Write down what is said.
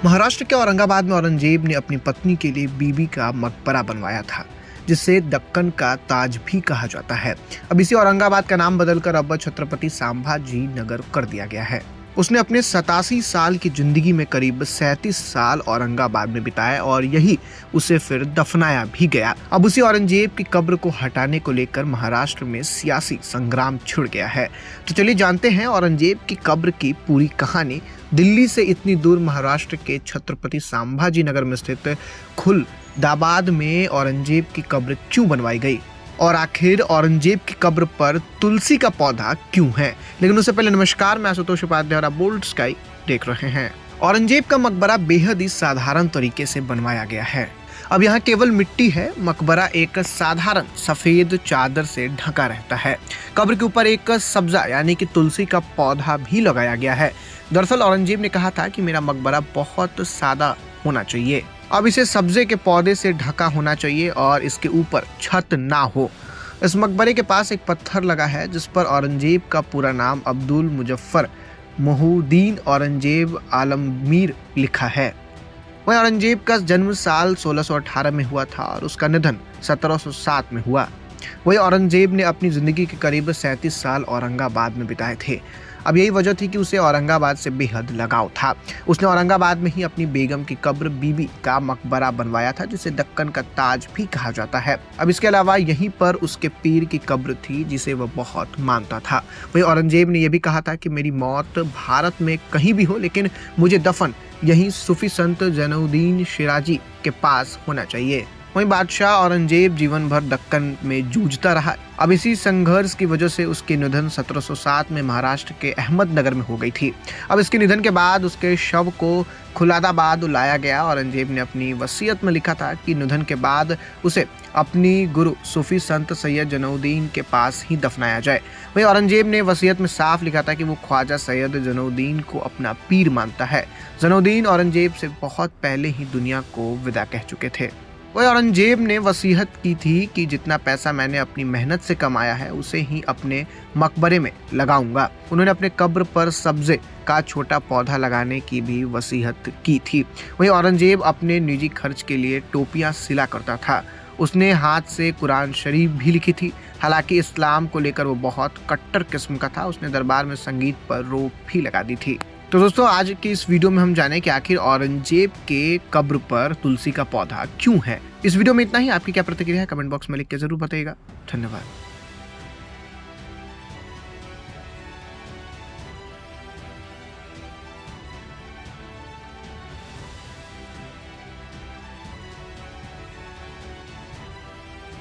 महाराष्ट्र के औरंगाबाद में औरंगजेब ने अपनी पत्नी के लिए बीबी का मकबरा बनवाया था, जिसे दक्कन का ताज भी कहा जाता है। अब इसी औरंगाबाद का नाम बदलकर अब छत्रपति संभाजी नगर कर दिया गया है। उसने अपने 87 साल की जिंदगी में करीब 37 साल औरंगाबाद में बिताए और यही उसे फिर दफनाया भी गया। अब उसी औरंगजेब की कब्र को हटाने को लेकर महाराष्ट्र में सियासी संग्राम छिड़ गया है। तो चलिए जानते हैं औरंगजेब की कब्र की पूरी कहानी। दिल्ली से इतनी दूर महाराष्ट्र के छत्रपति संभाजी नगर में स्थित खुलदाबाद में औरंगजेब की कब्र क्यों बनवाई गई और आखिर औरंगजेब की कब्र पर तुलसी का पौधा क्यों है। लेकिन उससे पहले नमस्कार, मैं आशुतोष उपाध्याय और आप बोल्ड स्काई देख रहे हैं। औरंगजेब का मकबरा बेहद ही साधारण तरीके से बनवाया गया है। अब यहाँ केवल मिट्टी है। मकबरा एक साधारण सफेद चादर से ढका रहता है। कब्र के ऊपर एक सब्जा यानी कि तुलसी का पौधा भी लगाया गया है। दरअसल औरंगजेब ने कहा था कि मेरा मकबरा बहुत सादा होना चाहिए। अब इसे सब्जे के पौधे से ढका होना चाहिए और इसके ऊपर छत ना हो। इस मकबरे के पास एक पत्थर लगा है जिस पर औरंगजेब का पूरा नाम अब्दुल मुजफ्फर मोहुद्दीन औरंगजेब आलमगीर लिखा है। वहीं औरंगजेब का जन्म साल 1618 में हुआ था और उसका निधन 1707 में हुआ। वही औरंगजेब ने अपनी जिंदगी के करीब 37 साल औरंगाबाद में बिताए थे। अब यही वजह थी कि उसे औरंगाबाद से बेहद लगाव था। उसने औरंगाबाद में ही अपनी बेगम की कब्र बीबी का मकबरा बनवाया था, जिसे दक्कन का ताज भी कहा जाता है। अब इसके अलावा यहीं पर उसके पीर की कब्र थी जिसे वह बहुत मानता था। वही औरंगजेब ने यह भी कहा था कि मेरी मौत भारत में कहीं भी हो, लेकिन मुझे दफन यहीं सूफी संत जैनुद्दीन शिराजी के पास होना चाहिए। वहीं बादशाह औरंगजेब जीवन भर दक्कन में जूझता रहा। अब इसी संघर्ष की वजह से उसके निधन 1707 में महाराष्ट्र के अहमदनगर में हो गई थी। अब इसके निधन के बाद उसके शव को खुलदाबाद लाया गया। औरंगजेब ने अपनी वसीयत में लिखा था कि निधन के बाद उसे अपनी गुरु सूफी संत सैयद जैनुद्दीन के पास ही दफनाया जाए। वहीं औरंगजेब ने वसीयत में साफ लिखा था कि वो ख्वाजा सैयद जैनुद्दीन को अपना पीर मानता है। जैनुद्दीन औरंगजेब से बहुत पहले ही दुनिया को विदा कह चुके थे। वही औरंगजेब ने वसीयत की थी कि जितना पैसा मैंने अपनी मेहनत से कमाया है उसे ही अपने मकबरे में लगाऊंगा। उन्होंने अपने कब्र पर सब्जे का छोटा पौधा लगाने की भी वसीयत की थी। वही औरंगजेब अपने निजी खर्च के लिए टोपियां सिला करता था। उसने हाथ से कुरान शरीफ भी लिखी थी। हालांकि इस्लाम को लेकर वो बहुत कट्टर किस्म का था। उसने दरबार में संगीत पर रोक भी लगा दी थी। तो दोस्तों, आज की इस वीडियो में हम जाने कि आखिर औरंगजेब के कब्र पर तुलसी का पौधा क्यों है। इस वीडियो में इतना ही। आपकी क्या प्रतिक्रिया है कमेंट बॉक्स में लिख के जरूर बताइएगा। धन्यवाद।